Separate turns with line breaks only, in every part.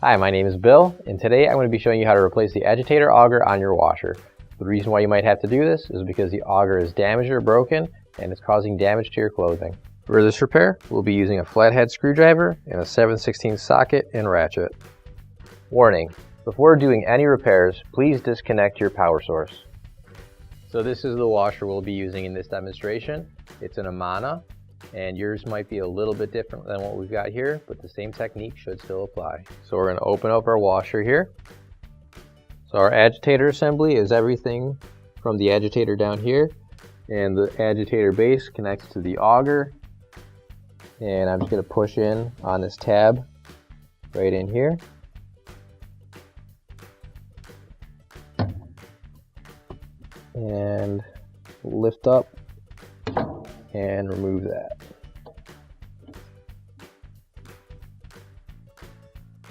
Hi, my name is Bill, and today I'm going to be showing you how to replace the agitator auger on your washer. The reason why you might have to do this is because the auger is damaged or broken and it's causing damage to your clothing. For this repair, we'll be using a flathead screwdriver and a 7/16 socket and ratchet. Warning: before doing any repairs, please disconnect your power source. So this is the washer we'll be using in this demonstration. It's an Amana, and yours might be a little bit different than what we've got here, but the same technique should still apply. So we're going to open up our washer here. So our agitator assembly is everything from the agitator down here, and the agitator base connects to the auger, and I'm just going to push in on this tab right in here. And lift up and remove that.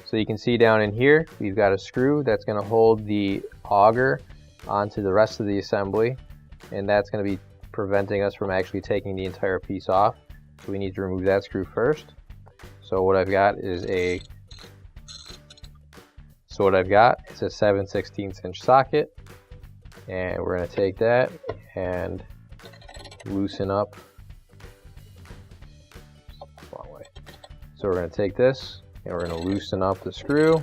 So you can see down in here, we've got a screw that's going to hold the auger onto the rest of the assembly, and that's going to be preventing us from actually taking the entire piece off. So we need to remove that screw first. So what I've got is a 7/16 inch socket, and we're going to take that and loosen up. Wrong way. So we're going to take this and we're going to loosen up the screw.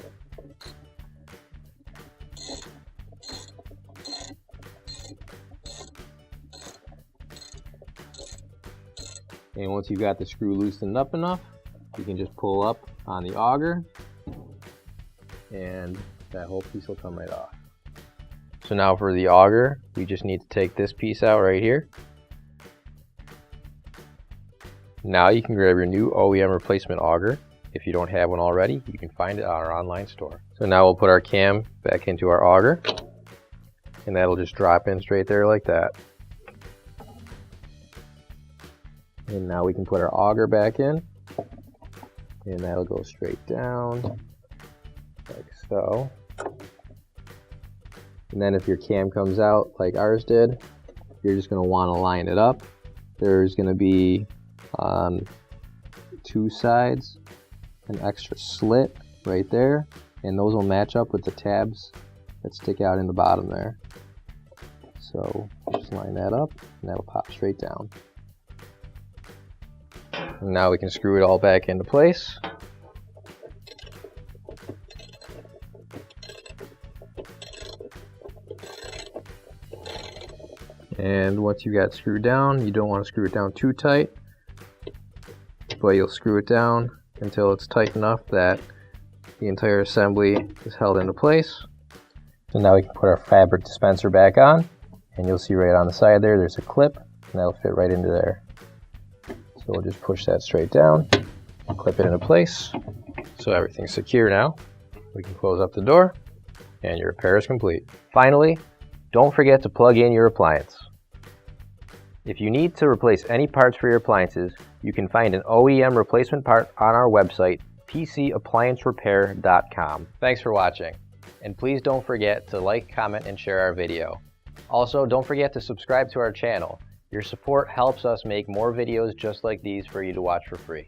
And once you've got the screw loosened up enough, you can just pull up on the auger and that whole piece will come right off. So now for the auger, we just need to take this piece out right here. Now you can grab your new OEM replacement auger. If you don't have one already, you can find it on our online store. So now we'll put our cam back into our auger, and that'll just drop in straight there like that. And now we can put our auger back in, and that'll go straight down like so. And then if your cam comes out like ours did, you're just going to want to line it up. There's going to be on two sides an extra slit right there, and those will match up with the tabs that stick out in the bottom there. So just line that up and that'll pop straight down. And now we can screw it all back into place. And once you got it screwed down, you don't want to screw it down too tight, but you'll screw it down until it's tight enough that the entire assembly is held into place. So now we can put our fabric dispenser back on, and you'll see right on the side there's a clip, and that'll fit right into there. So we'll just push that straight down, clip it into place. So everything's secure now. We can close up the door, and your repair is complete. Finally, don't forget to plug in your appliance. If you need to replace any parts for your appliances, you can find an OEM replacement part on our website, PCApplianceRepair.com. Thanks for watching, and please don't forget to like, comment, and share our video. Also, don't forget to subscribe to our channel. Your support helps us make more videos just like these for you to watch for free.